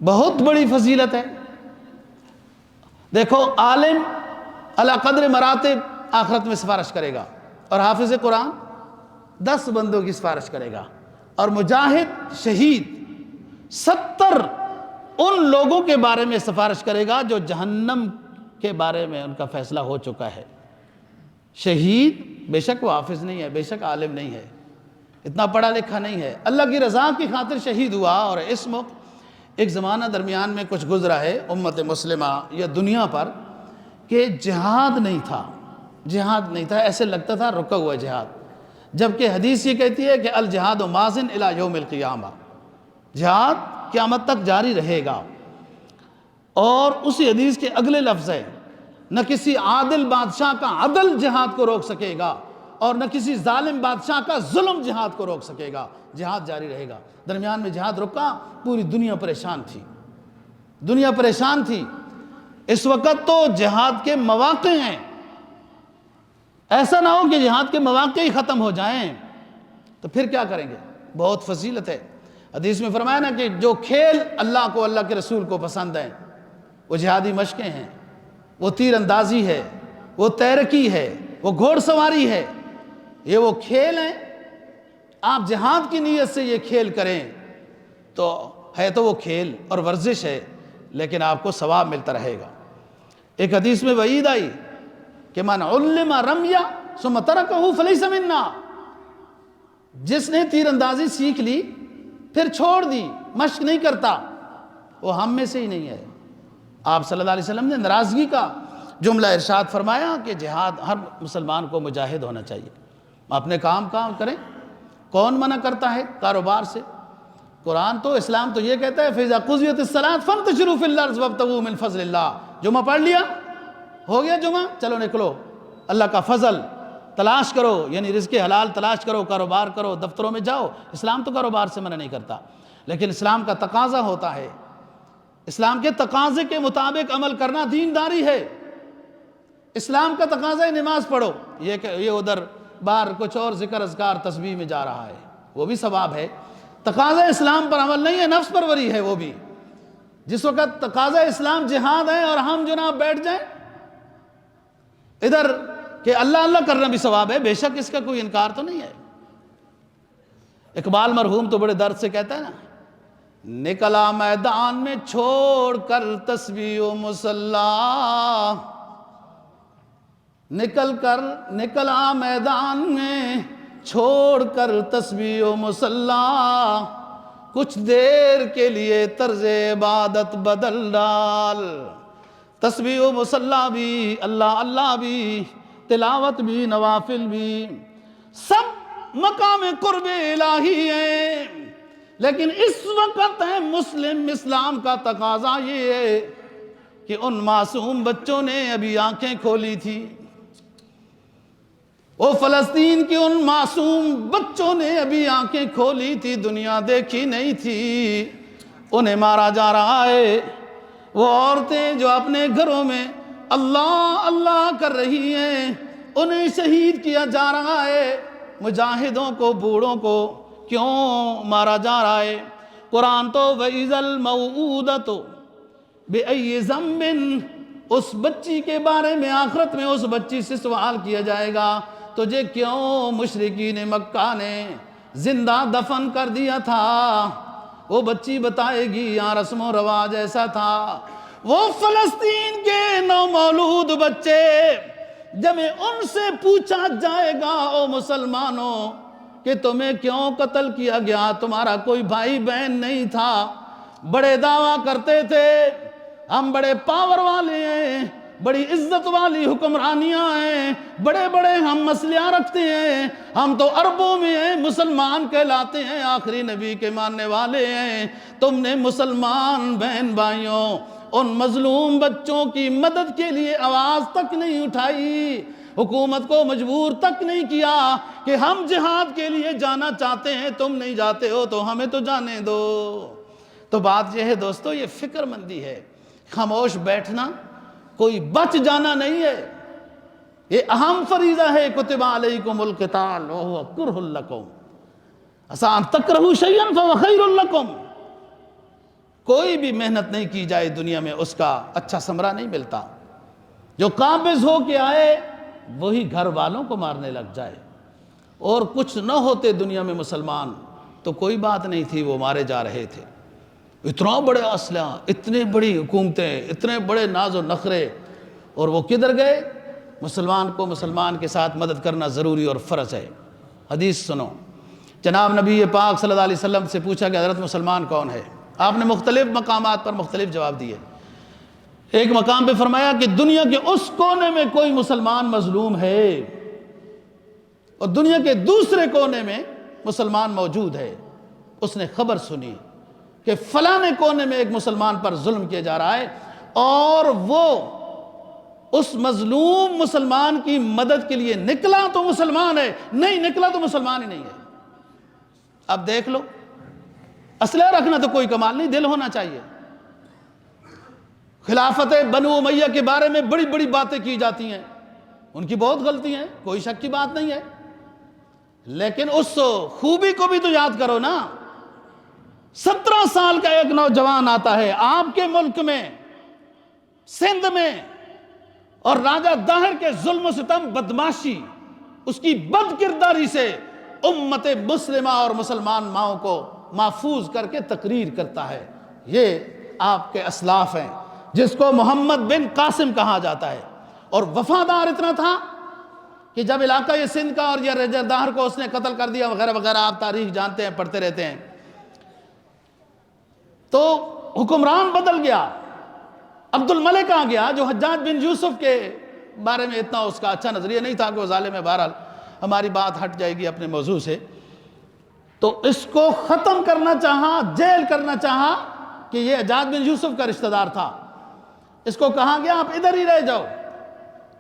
بہت بڑی فضیلت ہے۔ دیکھو عالم علی قدر مراتب آخرت میں سفارش کرے گا، اور حافظ قرآن 10 بندوں کی سفارش کرے گا، اور مجاہد شہید 70 ان لوگوں کے بارے میں سفارش کرے گا جو جہنم کے بارے میں ان کا فیصلہ ہو چکا ہے۔ شہید بے شک وہ حافظ نہیں ہے، بے شک عالم نہیں ہے، اتنا پڑھا لکھا نہیں ہے، اللہ کی رضا کی خاطر شہید ہوا۔ اور اس موقع ایک زمانہ درمیان میں کچھ گزرا ہے امت مسلمہ یا دنیا پر کہ جہاد نہیں تھا، جہاد نہیں تھا، ایسے لگتا تھا رکا ہوا جہاد، جبکہ حدیث یہ کہتی ہے کہ الجہاد ماضٍ الی یوم القیامہ، جہاد قیامت تک جاری رہے گا۔ اور اسی حدیث کے اگلے لفظ ہے، نہ کسی عادل بادشاہ کا عدل جہاد کو روک سکے گا اور نہ کسی ظالم بادشاہ کا ظلم جہاد کو روک سکے گا، جہاد جاری رہے گا۔ درمیان میں جہاد رکا، پوری دنیا پریشان تھی، دنیا پریشان تھی۔ اس وقت تو جہاد کے مواقع ہیں، ایسا نہ ہو کہ جہاد کے مواقع ہی ختم ہو جائیں، تو پھر کیا کریں گے؟ بہت فضیلت ہے۔ حدیث میں فرمایا نا کہ جو کھیل اللہ کو، اللہ کے رسول کو پسند ہیں وہ جہادی مشقیں ہیں، وہ تیر اندازی ہے، وہ تیرکی ہے، وہ گھوڑ سواری ہے، یہ وہ کھیل ہیں۔ آپ جہاد کی نیت سے یہ کھیل کریں تو ہے تو وہ کھیل اور ورزش ہے، لیکن آپ کو ثواب ملتا رہے گا۔ ایک حدیث میں وعید آئی کہ من علم رمیا ثم ترکہ فلیس منا، جس نے تیر اندازی سیکھ لی پھر چھوڑ دی، مشق نہیں کرتا، وہ ہم میں سے ہی نہیں ہے۔ آپ صلی اللہ علیہ وسلم نے ناراضگی کا جملہ ارشاد فرمایا کہ جہاد ہر مسلمان کو مجاہد ہونا چاہیے، اپنے کام کریں۔ کون منع کرتا ہے کاروبار سے؟ قرآن تو، اسلام تو یہ کہتا ہے فَإِذَا قُضِيَتِ الصَّلَاةُ فَانْتَشِرُوا فِي الْأَرْضِ وَابْتَغُوا مِنْ فَضْلِ اللَّهِ۔ جمعہ پڑھ لیا، ہو گیا جمعہ، چلو نکلو، اللہ کا فضل تلاش کرو، یعنی رزق حلال تلاش کرو، کاروبار کرو، دفتروں میں جاؤ۔ اسلام تو کاروبار سے منع نہیں کرتا، لیکن اسلام کا تقاضا ہوتا ہے، اسلام کے تقاضے کے مطابق عمل کرنا دینداری ہے۔ اسلام کا تقاضا ہے نماز پڑھو، یہ ادھر باہر کچھ اور ذکر اذکار تسبیح میں جا رہا ہے، وہ بھی ثواب ہے۔ تقاضا اسلام پر عمل نہیں ہے، نفس پروری ہے وہ بھی۔ جس وقت تقاضا اسلام جہاد ہے اور ہم جناب بیٹھ جائیں ادھر کہ اللہ اللہ کرنا بھی ثواب ہے، بے شک اس کا کوئی انکار تو نہیں ہے۔ اقبال مرحوم تو بڑے درد سے کہتا ہے نا، نکلا میدان میں چھوڑ کر تسبیح و مصلی، نکلا میدان میں چھوڑ کر تسبیح و مصلی، کچھ دیر کے لیے طرز عبادت بدل ڈال۔ تسبیح و مصلی بھی، اللہ اللہ بھی، تلاوت بھی، نوافل بھی، سب مقام قرب الہی ہے، لیکن اس وقت ہے مسلم اسلام کا تقاضا یہ ہے کہ ان معصوم بچوں نے ابھی آنکھیں کھولی تھی، وہ فلسطین کے ان معصوم بچوں نے ابھی آنکھیں کھولی تھی، دنیا دیکھی نہیں تھی، انہیں مارا جا رہا ہے۔ وہ عورتیں جو اپنے گھروں میں اللہ اللہ کر رہی ہیں، انہیں شہید کیا جا رہا ہے۔ مجاہدوں کو، بوڑھوں کو کیوں مارا جا رہا ہے؟ قرآن تو وَإِذَا الْمَوْءُودَةُ بِأَيِّ ذَنبٍ، اس بچی کے بارے میں آخرت میں اس بچی سے سوال کیا جائے گا، تجھے کیوں مشرکین مکہ نے زندہ دفن کر دیا تھا؟ وہ بچی بتائے گی یہاں رسم و رواج ایسا تھا۔ وہ فلسطین کے نومولود بچے جب ان سے پوچھا جائے گا او مسلمانوں کہ تمہیں کیوں قتل کیا گیا، تمہارا کوئی بھائی بہن نہیں تھا، بڑے دعویٰ کرتے تھے ہم بڑے پاور والے ہیں، بڑی عزت والی حکمرانیاں ہیں، بڑے بڑے ہم مسئلہ رکھتے ہیں، ہم تو عربوں میں ہیں، مسلمان کہلاتے ہیں، آخری نبی کے ماننے والے ہیں۔ تم نے مسلمان بہن بھائیوں ان مظلوم بچوں کی مدد کے لیے آواز تک نہیں اٹھائی، حکومت کو مجبور تک نہیں کیا کہ ہم جہاد کے لیے جانا چاہتے ہیں، تم نہیں جاتے ہو تو ہمیں تو جانے دو۔ تو بات یہ ہے دوستو، یہ فکر مندی ہے، خاموش بیٹھنا کوئی بچ جانا نہیں ہے، یہ اہم فریضہ ہے۔ کتب علیکم القتال وہو کرہ لکم عسیٰ ان تکرہوا شیئا فہو خیر لکم۔ کوئی بھی محنت نہیں کی جائے دنیا میں اس کا اچھا ثمرہ نہیں ملتا۔ جو قابض ہو کے آئے وہی گھر والوں کو مارنے لگ جائے، اور کچھ نہ ہوتے دنیا میں مسلمان تو کوئی بات نہیں تھی، وہ مارے جا رہے تھے۔ اتنا بڑے اسلحہ، اتنے بڑی حکومتیں، اتنے بڑے ناز و نخرے، اور وہ کدھر گئے؟ مسلمان کو مسلمان کے ساتھ مدد کرنا ضروری اور فرض ہے۔ حدیث سنو، جناب نبی پاک صلی اللہ علیہ وسلم سے پوچھا کہ حضرت مسلمان کون ہے؟ آپ نے مختلف مقامات پر مختلف جواب دیے۔ ایک مقام پہ فرمایا کہ دنیا کے اس کونے میں کوئی مسلمان مظلوم ہے، اور دنیا کے دوسرے کونے میں مسلمان موجود ہے۔ اس نے خبر سنی کہ فلاں کونے میں ایک مسلمان پر ظلم کیا جا رہا ہے، اور وہ اس مظلوم مسلمان کی مدد کے لیے نکلا تو مسلمان ہے، نہیں نکلا تو مسلمان ہی نہیں ہے۔ اب دیکھ لو، اسلحہ رکھنا تو کوئی کمال نہیں، دل ہونا چاہیے۔ خلافت بنو امیہ کے بارے میں بڑی بڑی باتیں کی جاتی ہیں، ان کی بہت غلطی ہیں، کوئی شک کی بات نہیں ہے، لیکن اس خوبی کو بھی تو یاد کرو نا۔ 17 سال کا ایک نوجوان آتا ہے آپ کے ملک میں، سندھ میں، اور راجہ داہر کے ظلم و ستم، بدماشی، اس کی بد کرداری سے امت مسلمہ اور مسلمان ماؤں کو محفوظ کر کے تقریر کرتا ہے۔ یہ آپ کے اسلاف ہیں جس کو محمد بن قاسم کہا جاتا ہے، اور وفادار اتنا تھا کہ جب علاقہ یہ سندھ کا اور یہ رجردار کو اس نے قتل کر دیا وغیرہ وغیرہ، آپ تاریخ جانتے ہیں، پڑھتے رہتے ہیں، تو حکمران بدل گیا، عبد الملک آ گیا جو حجاج بن یوسف کے بارے میں اتنا اس کا اچھا نظریہ نہیں تھا کہ وہ ظالم ہے۔ بہرحال ہماری بات ہٹ جائے گی اپنے موضوع سے۔ تو اس کو ختم کرنا چاہا، جیل کرنا چاہا، کہ یہ حجاج بن یوسف کا رشتہ دار تھا۔ اس کو کہا گیا آپ ادھر ہی رہ جاؤ،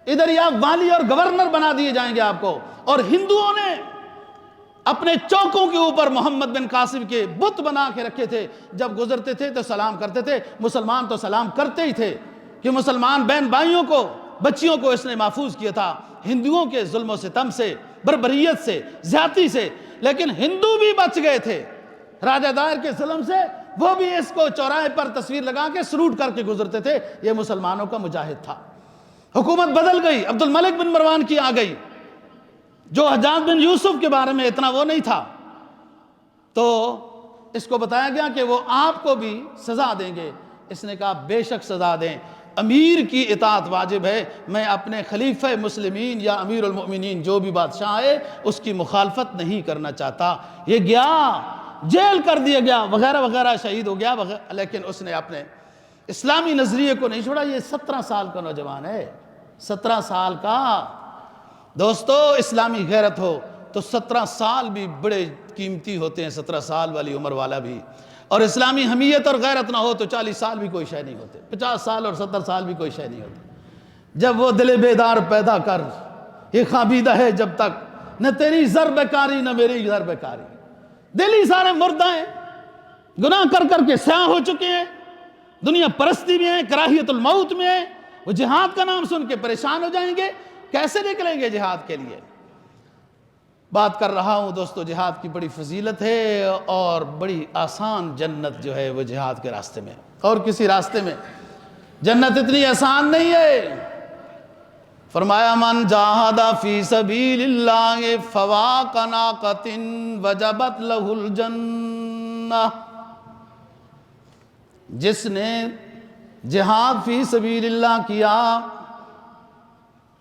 ادھر ہی آپ والی اور گورنر بنا دیے جائیں گے آپ کو۔ اور ہندوؤں نے اپنے چوکوں کے اوپر محمد بن قاسم کے بت بنا کے رکھے تھے، جب گزرتے تھے تو سلام کرتے تھے۔ مسلمان تو سلام کرتے ہی تھے کہ مسلمان بہن بھائیوں کو، بچیوں کو اس نے محفوظ کیا تھا ہندوؤں کے ظلم و ستم سے، بربریت سے، زیادتی سے۔ لیکن ہندو بھی بچ گئے تھے راجہ دائر کے ظلم سے، وہ بھی اس کو چوراہے پر تصویر لگا کے سلوٹ کر کے گزرتے تھے۔ یہ مسلمانوں کا مجاہد تھا۔ حکومت بدل گئی، عبد الملک بن مروان کی آ گئی، جو حجاج بن یوسف کے بارے میں اتنا وہ نہیں تھا، تو اس کو بتایا گیا کہ وہ آپ کو بھی سزا دیں گے۔ اس نے کہا بے شک سزا دیں، امیر کی اطاعت واجب ہے، میں اپنے خلیفہ مسلمین یا امیر المؤمنین جو بھی بادشاہ ہے اس کی مخالفت نہیں کرنا چاہتا۔ یہ گیا، جیل کر دیا گیا وغیرہ وغیرہ، شہید ہو گیا، لیکن اس نے اپنے اسلامی نظریے کو نہیں چھوڑا۔ یہ 17 سال کا نوجوان ہے، 17 سال کا۔ دوستو اسلامی غیرت ہو تو 17 سال بھی بڑے قیمتی ہوتے ہیں، 17 سال والی عمر والا بھی۔ اور اسلامی حمیت اور غیرت نہ ہو تو 40 سال بھی کوئی شے نہیں ہوتے، 50 سال اور 70 سال بھی کوئی شے نہیں ہوتے۔ جب وہ دل بیدار پیدا کر، یہ خوابیدہ ہے جب تک، نہ تیری ضرب کاری نہ میری ضرب کاری۔ دل ہی سارے مردہ ہیں، گناہ کر کر کے سیاہ ہو چکے ہیں، دنیا پرستی میں ہیں، کراہیت الموت میں ہیں۔ وہ جہاد کا نام سن کے پریشان ہو جائیں گے، کیسے نکلیں گے جہاد کے لیے؟ بات کر رہا ہوں دوستو، جہاد کی بڑی فضیلت ہے اور بڑی آسان جنت جو ہے وہ جہاد کے راستے میں، اور کسی راستے میں جنت اتنی آسان نہیں ہے۔ فرمایا من جاہد فی سبیل اللہ فواق ناقۃ وجبت لہ الجنہ، جس نے جہاد فی سبیل اللہ کیا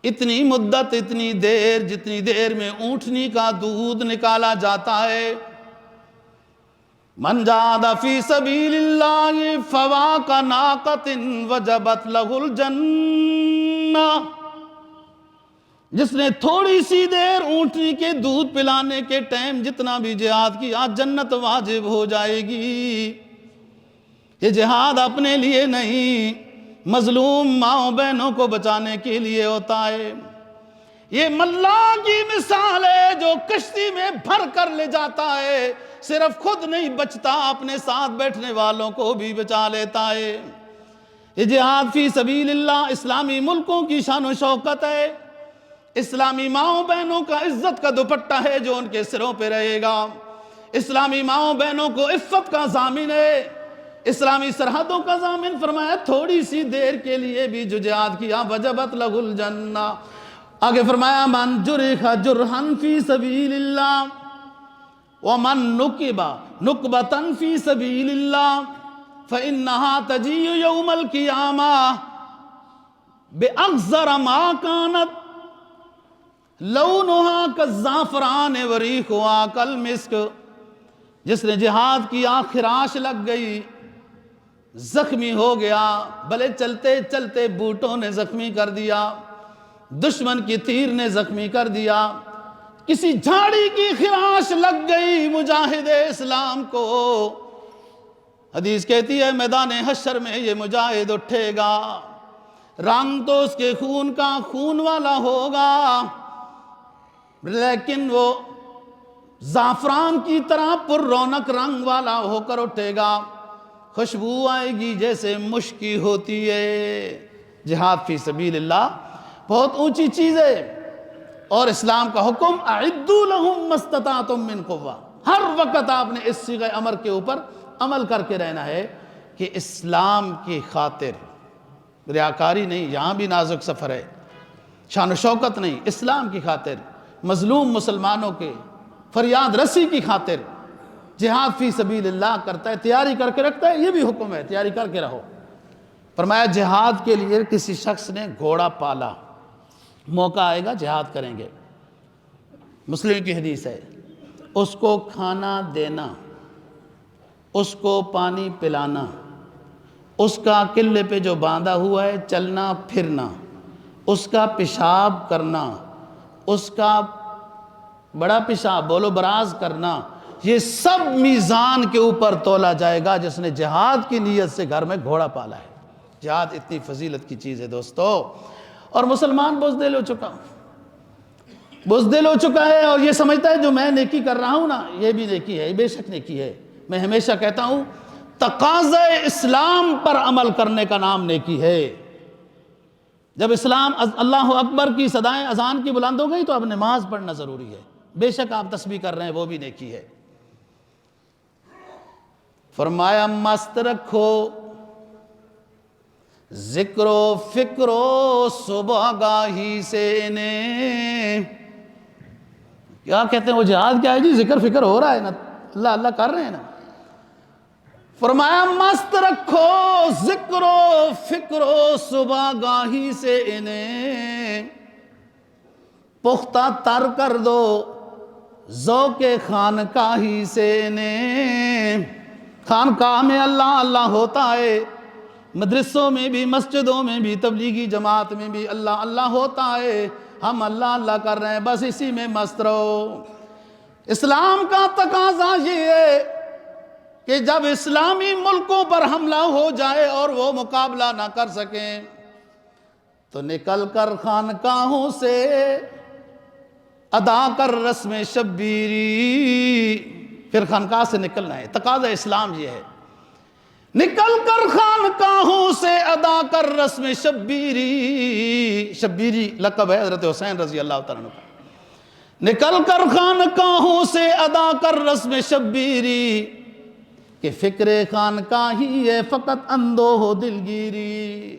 اتنی مدت، اتنی دیر، جتنی دیر میں اونٹنی کا دودھ نکالا جاتا ہے، من جاہد فی سبیل اللہ فواق ناقۃ وجبت لہ الجنہ، جس نے تھوڑی سی دیر اونٹنی کے دودھ پلانے کے ٹائم جتنا بھی جہاد کیا، جنت واجب ہو جائے گی۔ یہ جہاد اپنے لیے نہیں، مظلوم ماؤں بہنوں کو بچانے کے لیے ہوتا ہے۔ یہ ملا کی مثال ہے جو کشتی میں بھر کر لے جاتا ہے، صرف خود نہیں بچتا، اپنے ساتھ بیٹھنے والوں کو بھی بچا لیتا ہے۔ یہ جہاد فی سبیل اللہ اسلامی ملکوں کی شان و شوکت ہے، اسلامی ماؤں بہنوں کا عزت کا دوپٹہ ہے جو ان کے سروں پہ رہے گا، اسلامی ماؤں بہنوں کو عفت کا ضامن ہے، اسلامی سرحدوں کا ضامن۔ فرمایا تھوڑی سی دیر کے لیے بھی جو جہاد کیا وجبت لہ الجنہ۔ آگے فرمایا من جرح جرحن فی سبیل اللہ ومن نکب نکبۃ فی سبیل اللہ فإنہا تجیء یوم القیامہ بأغزر ما کانت لونہا کالزعفران وریحہا کالمسک۔ جس نے جہاد کیا خراش لگ گئی، زخمی ہو گیا، بھلے چلتے چلتے بوٹوں نے زخمی کر دیا، دشمن کی تیر نے زخمی کر دیا، کسی جھاڑی کی خراش لگ گئی مجاہد اسلام کو، حدیث کہتی ہے میدان حشر میں یہ مجاہد اٹھے گا، رنگ تو اس کے خون کا خون والا ہوگا، لیکن وہ زعفران کی طرح پر رونق رنگ والا ہو کر اٹھے گا، خوشبو آئے گی جیسے مشکی ہوتی ہے۔ جہاد فی سبیل اللہ بہت اونچی چیز ہے، اور اسلام کا حکم اعدوا لہم ما استطعتم من قوہ، ہر وقت آپ نے اس صیغہ امر کے اوپر عمل کر کے رہنا ہے کہ اسلام کی خاطر، ریاکاری نہیں، یہاں بھی نازک سفر ہے، شان و شوکت نہیں، اسلام کی خاطر مظلوم مسلمانوں کے فریاد رسی کی خاطر جہاد فی سبیل اللہ کرتا ہے، تیاری کر کے رکھتا ہے، یہ بھی حکم ہے تیاری کر کے رہو۔ فرمایا جہاد کے لیے کسی شخص نے گھوڑا پالا، موقع آئے گا جہاد کریں گے، مسلم کی حدیث ہے، اس کو کھانا دینا، اس کو پانی پلانا، اس کا قلعے پہ جو باندھا ہوا ہے چلنا پھرنا، اس کا پیشاب کرنا، اس کا بڑا پیشاب بولو براز کرنا، یہ سب میزان کے اوپر تولا جائے گا جس نے جہاد کی نیت سے گھر میں گھوڑا پالا ہے۔ جہاد اتنی فضیلت کی چیز ہے دوستو، اور مسلمان بزدل ہو چکا، بزدل ہو چکا ہے، اور یہ سمجھتا ہے جو میں نیکی کر رہا ہوں نا یہ بھی نیکی ہے، یہ بے شک نیکی ہے۔ میں ہمیشہ کہتا ہوں تقاضۂ اسلام پر عمل کرنے کا نام نیکی ہے۔ جب اسلام اللہ اکبر کی صدائیں اذان کی بلند ہو گئی تو اب نماز پڑھنا ضروری ہے، بے شک آپ تسبیح کر رہے ہیں وہ بھی نیکی ہے۔ فرمایا مست رکھو ذکر و فکر و صبح گاہی سے انہیں، کیا کہتے ہیں وہ جہاد کیا ہے جی؟ ذکر فکر ہو رہا ہے نا، اللہ اللہ کر رہے ہیں نا۔ فرمایا مست رکھو ذکر و فکر و صبح گاہی سے انہیں، پختہ تر کر دو ذوق خانقاہی سے انہیں۔ خانقاہ میں اللہ اللہ ہوتا ہے، مدرسوں میں بھی مسجدوں میں بھی تبلیغی جماعت میں بھی اللہ اللہ ہوتا ہے، ہم اللہ اللہ کر رہے ہیں، بس اسی میں مست رہو۔ اسلام کا تقاضا یہ ہے کہ جب اسلامی ملکوں پر حملہ ہو جائے اور وہ مقابلہ نہ کر سکیں تو نکل کر خانقاہوں سے ادا کر رسم شبیری، پھر خانقاہ سے نکلنا ہے۔ تقاضا اسلام یہ ہے، نکل کر خانقاہوں سے ادا کر رسم شبیری، شبیری لقب ہے حضرت حسین رضی اللہ تعالیٰ عنہ کا۔ نکل کر خانقاہوں سے ادا کر رسم شبیری، کہ فکر خانقاہی ہے فقط اندوہ دلگیری۔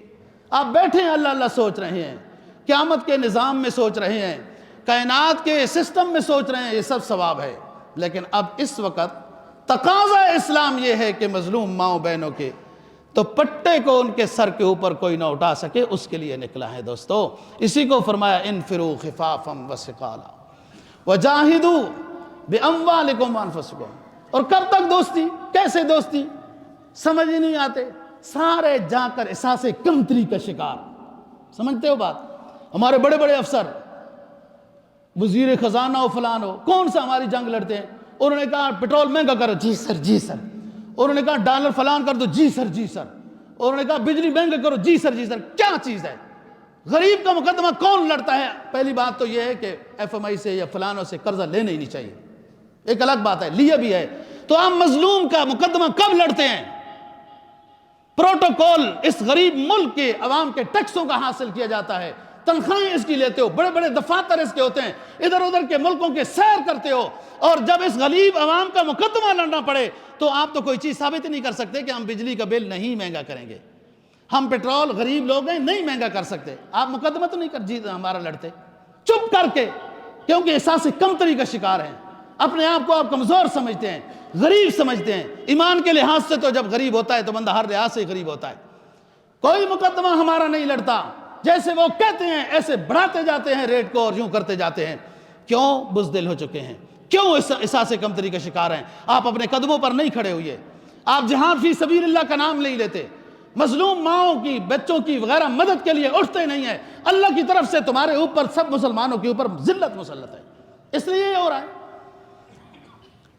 آپ بیٹھے ہیں اللہ اللہ سوچ رہے ہیں، قیامت کے نظام میں سوچ رہے ہیں، کائنات کے سسٹم میں سوچ رہے ہیں، یہ سب ثواب ہے، لیکن اب اس وقت تقاضا اسلام یہ ہے کہ مظلوم ماؤں بہنوں کے تو پٹے کو ان کے سر کے اوپر کوئی نہ اٹھا سکے، اس کے لیے نکلا ہے دوستو۔ اسی کو فرمایا انفروا خفافا وثقالا وجاہدوا باموالکم وانفسکم۔ اور کب تک دوستی؟ کیسے دوستی؟ سمجھ ہی نہیں آتے، سارے جا کر احساس کمتری کا شکار۔ سمجھتے ہو بات؟ ہمارے بڑے بڑے افسر، وزیر خزانہ ہو فلان ہو، کون سا ہماری جنگ لڑتے ہیں؟ انہوں نے کہا پیٹرول مہنگا کرو، جی سر جی سر۔ انہوں نے کہا ڈالر فلان کر دو، جی سر جی سر۔ انہوں نے کہا بجلی مہنگا کرو، جی سر جی سر۔ کیا چیز ہے؟ غریب کا مقدمہ کون لڑتا ہے؟ پہلی بات تو یہ ہے کہ ایف ایم آئی سے یا فلانوں سے قرضہ لینا ہی نہیں چاہیے، ایک الگ بات ہے، لیا بھی ہے تو آپ مظلوم کا مقدمہ کب لڑتے ہیں؟ پروٹوکول اس غریب ملک کے عوام کے ٹیکسوں کا حاصل کیا جاتا ہے، تنخواہیں اس کی لیتے ہو، بڑے بڑے دفاتر اس کے ہوتے ہیں، ادھر ادھر کے ملکوں کے سیر کرتے ہو، اور جب اس غریب عوام کا مقدمہ لڑنا پڑے تو آپ تو کوئی چیز ثابت نہیں کر سکتے کہ ہم بجلی کا بل نہیں مہنگا کریں گے، ہم پیٹرول غریب لوگ ہیں نہیں مہنگا کر سکتے، آپ مقدمہ تو نہیں کر جی ہمارا لڑتے، چپ کر کے، کیونکہ احساس کمتری کا شکار ہیں، اپنے آپ کو آپ کمزور سمجھتے ہیں، غریب سمجھتے ہیں۔ ایمان کے لحاظ سے تو جب غریب ہوتا ہے تو بندہ ہر لحاظ سے غریب ہوتا ہے۔ کوئی مقدمہ ہمارا نہیں لڑتا، جیسے وہ کہتے ہیں ایسے بڑھاتے جاتے ہیں ریٹ کو اور یوں کرتے جاتے ہیں۔ کیوں؟ بزدل ہو چکے ہیں، کیوں احساس کمتری کا شکار ہیں؟ آپ اپنے قدموں پر نہیں کھڑے ہوئے، آپ جہاد فی سبیل اللہ کا نام نہیں لیتے، مظلوم ماؤں کی بچوں کی وغیرہ مدد کے لیے اٹھتے نہیں ہیں، اللہ کی طرف سے تمہارے اوپر سب مسلمانوں کے اوپر ذلت مسلط ہے، اس لیے یہ ہو رہا ہے۔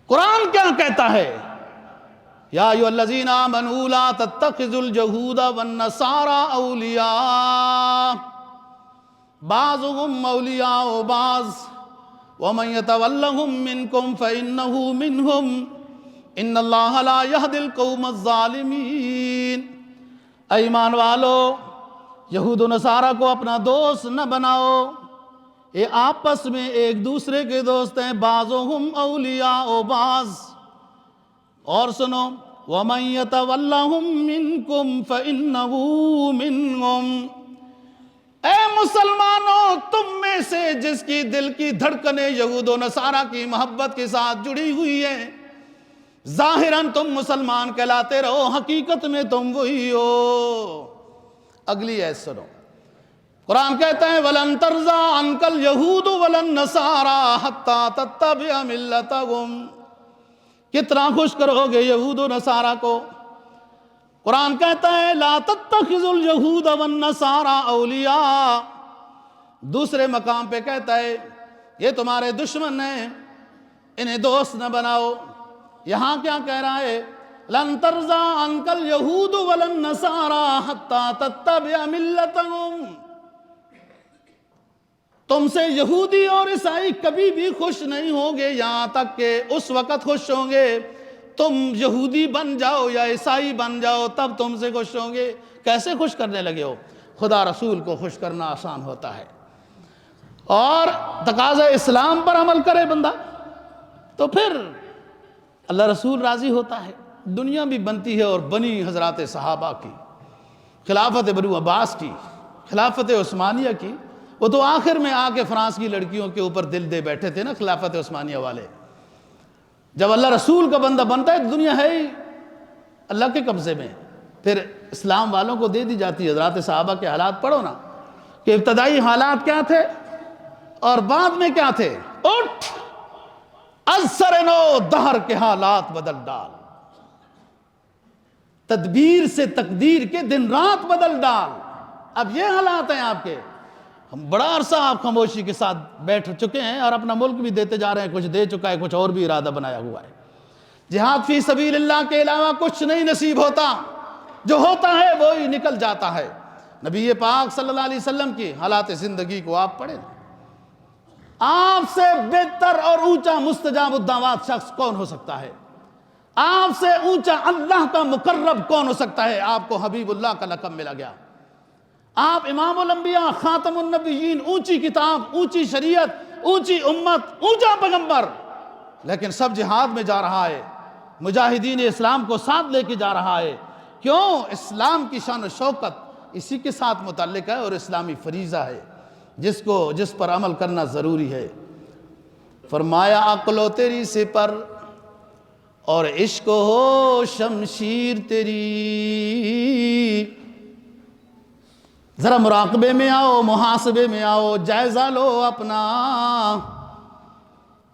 قرآن کیا کہتا ہے؟ یا ایھا الذین آمنوا لا تتخذوا اليہود والنصارى اولیاء بعضهم اولیاء بعض ومن يتولهم منکم فإنه منهم ان اللہ لا يهدي القوم الظالمین۔ اے ایمان والو، یہود و نصارہ کو اپنا دوست نہ بناؤ، یہ آپس میں ایک دوسرے کے دوست ہیں، بعضهم اولیاء بعض۔ اور سنو، وَمَن يَتَوَلَّهُم مِّنكُمْ فَإِنَّهُ مِنْهُمْ۔ اے مسلمانوں، تم میں سے جس کی دل کی دھڑکنیں یہود و نصارہ کی محبت کے ساتھ جڑی ہوئی ہیں، ظاہراً تم مسلمان کہلاتے رہو، حقیقت میں تم وہی ہو۔ اگلی ایت سنو، قرآن کہتا ہے وَلَن تَرْضَىٰ عَنْكَ الْيَهُودُ وَلَا النَّصَارَىٰ حَتَّىٰ تَتَّبِعَ مِلَّتَهُمْ۔ کتنا خوش کرو گے یہود و نصارہ کو۔ قرآن کہتا ہے لا تتخذوا اليہود والنصارى اولیاء۔ دوسرے مقام پہ کہتا ہے یہ تمہارے دشمن ہیں، انہیں دوست نہ بناؤ۔ یہاں کیا کہہ رہا ہے؟ لن ترضى عنك اليہود ولا النصارى حتى تتبع ملتهم۔ تم سے یہودی اور عیسائی کبھی بھی خوش نہیں ہوں گے یہاں تک کہ اس وقت خوش ہوں گے تم یہودی بن جاؤ یا عیسائی بن جاؤ، تب تم سے خوش ہوں گے۔ کیسے خوش کرنے لگے ہو؟ خدا رسول کو خوش کرنا آسان ہوتا ہے، اور تقاضا اسلام پر عمل کرے بندہ تو پھر اللہ رسول راضی ہوتا ہے۔ دنیا بھی بنتی ہے اور بنی حضرات صحابہ کی، خلافت بنو عباس کی، خلافت عثمانیہ کی۔ وہ تو آخر میں آ کے فرانس کی لڑکیوں کے اوپر دل دے بیٹھے تھے نا خلافت عثمانیہ والے۔ جب اللہ رسول کا بندہ بنتا ہے دنیا ہے ہی اللہ کے قبضے میں، پھر اسلام والوں کو دے دی جاتی ہے۔ حضرات صحابہ کے حالات پڑھو نا کہ ابتدائی حالات کیا تھے اور بعد میں کیا تھے۔ اٹھ از سر نو دہر کے حالات بدل ڈال، تدبیر سے تقدیر کے دن رات بدل ڈال۔ اب یہ حالات ہیں آپ کے۔ ہم بڑا عرصہ آپ خاموشی کے ساتھ بیٹھ چکے ہیں اور اپنا ملک بھی دیتے جا رہے ہیں، کچھ دے چکا ہے، کچھ اور بھی ارادہ بنایا ہوا ہے۔ جہاد فی سبیل اللہ کے علاوہ کچھ نہیں نصیب ہوتا، جو ہوتا ہے وہی نکل جاتا ہے۔ نبی پاک صلی اللہ علیہ وسلم کی حالات زندگی کو آپ پڑھیں، آپ سے بہتر اور اونچا مستجاب الدعوات شخص کون ہو سکتا ہے؟ آپ سے اونچا اللہ کا مقرب کون ہو سکتا ہے؟ آپ کو حبیب اللہ کا لقب ملا گیا، آپ امام الانبیاء خاتم النبیین، اونچی کتاب، اونچی شریعت، اونچی امت، اونچا پیغمبر، لیکن سب جہاد میں جا رہا ہے، مجاہدین اسلام کو ساتھ لے کے جا رہا ہے۔ کیوں؟ اسلام کی شان و شوکت اسی کے ساتھ متعلق ہے اور اسلامی فریضہ ہے جس پر عمل کرنا ضروری ہے۔ فرمایا عقل و تیری سپر اور عشق ہو شمشیر تیری۔ ذرا مراقبے میں آؤ، محاسبے میں آؤ، جائزہ لو اپنا،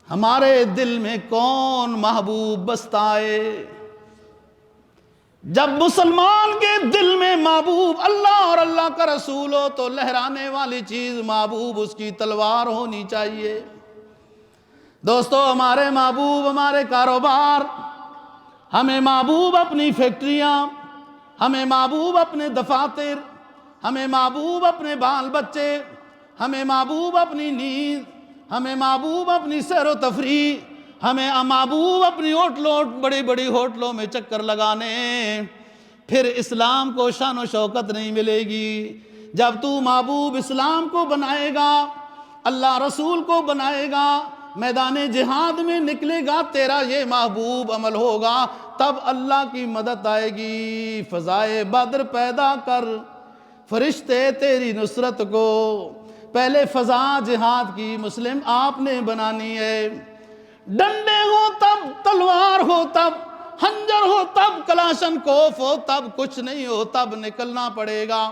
ہمارے دل میں کون محبوب بستا ہے؟ جب مسلمان کے دل میں محبوب اللہ اور اللہ کا رسول ہو تو لہرانے والی چیز محبوب اس کی تلوار ہونی چاہیے۔ دوستو، ہمارے محبوب ہمارے کاروبار، ہمیں محبوب اپنی فیکٹریاں، ہمیں محبوب اپنے دفاتر، ہمیں محبوب اپنے بال بچے، ہمیں محبوب اپنی نیند، ہمیں محبوب اپنی سیر و تفریح، ہمیں محبوب اپنی ہوٹلوں، بڑی بڑی ہوٹلوں میں چکر لگانے۔ پھر اسلام کو شان و شوکت نہیں ملے گی۔ جب تو محبوب اسلام کو بنائے گا، اللہ رسول کو بنائے گا، میدان جہاد میں نکلے گا، تیرا یہ محبوب عمل ہوگا، تب اللہ کی مدد آئے گی۔ فضائے بدر پیدا کر فرشتے تیری نصرت کو۔ پہلے فضا جہاد کی مسلم آپ نے بنانی ہے۔ ڈنڈے ہو تب، تلوار ہو تب، خنجر ہو تب، کلاشن کوف ہو تب، کچھ نہیں ہو تب نکلنا پڑے گا۔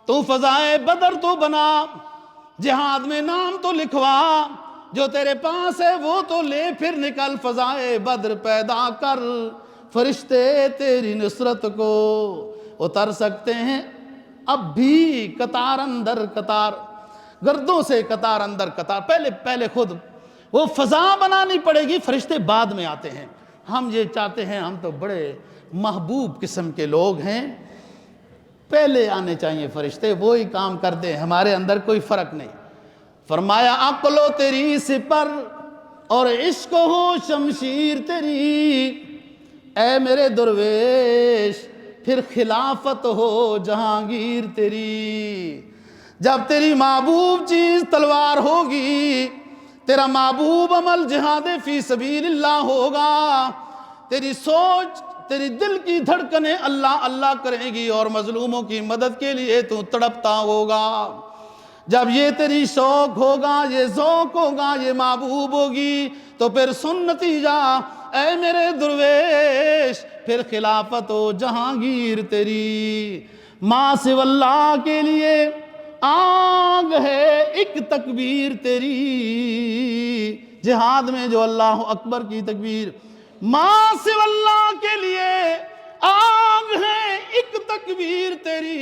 تو فضائے بدر تو بنا، جہاد میں نام تو لکھوا، جو تیرے پاس ہے وہ تو لے، پھر نکل فضائے بدر پیدا کر، فرشتے تیری نصرت کو اتر سکتے ہیں اب بھی قطار اندر قطار، گردوں سے قطار اندر قطار۔ پہلے خود وہ فضا بنانی پڑے گی، فرشتے بعد میں آتے ہیں۔ ہم یہ چاہتے ہیں، ہم تو بڑے محبوب قسم کے لوگ ہیں، پہلے آنے چاہیے فرشتے، وہی کام کرتے ہیں، ہمارے اندر کوئی فرق نہیں۔ فرمایا عقل و تیری سپر اور عشق ہو شمشیر تیری، اے میرے درویش پھر خلافت ہو جہانگیر تیری۔ جب تیری محبوب چیز تلوار ہوگی، تیرا محبوب عمل جہاد فی سبیل اللہ ہوگا، تیری سوچ، تیری دل کی دھڑکنیں اللہ اللہ کرے گی اور مظلوموں کی مدد کے لیے تو تڑپتا ہوگا۔ جب یہ تیری شوق ہوگا، یہ ذوق ہوگا، یہ محبوب ہوگی، تو پھر سن نتیجہ اے میرے درویش، پھر خلافت و جہانگیر تیری۔ ماں سو اللہ کے لیے آگ ہے ایک تکبیر تیری، جہاد میں جو اللہ اکبر کی تکبیر، ماں سو اللہ کے لیے آگ ہے ایک تکبیر تیری،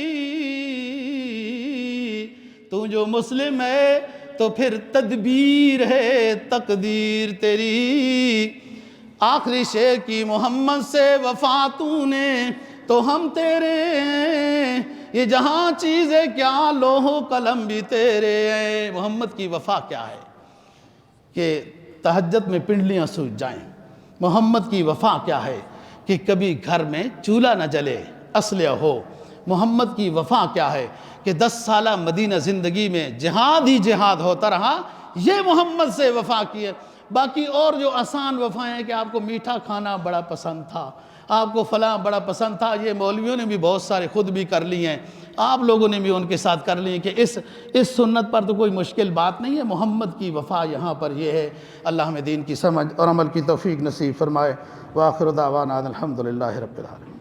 تو جو مسلم ہے تو پھر تدبیر ہے تقدیر تیری۔ آخری شعر کی محمد سے وفا تو نے تو ہم تیرے ہیں، یہ جہاں چیزیں کیا لوح و قلم بھی تیرے ہیں۔ محمد کی وفا کیا ہے کہ تہجد میں پنڈلیاں سوج جائیں۔ محمد کی وفا کیا ہے کہ کبھی گھر میں چولہا نہ جلے، اسلحہ ہو۔ محمد کی وفا کیا ہے کہ 10 سالہ مدینہ زندگی میں جہاد ہی جہاد ہوتا رہا۔ یہ محمد سے وفا کی ہے۔ باقی اور جو آسان وفائیں ہیں کہ آپ کو میٹھا کھانا بڑا پسند تھا، آپ کو فلاں بڑا پسند تھا، یہ مولویوں نے بھی بہت سارے خود بھی کر لی ہیں، آپ لوگوں نے بھی ان کے ساتھ کر لی ہیں کہ اس سنت پر تو کوئی مشکل بات نہیں ہے۔ محمد کی وفا یہاں پر یہ ہے۔ اللہ ہمیں دین کی سمجھ اور عمل کی توفیق نصیب فرمائے۔ وآخر دعوانا الحمدللہ رب العالمین۔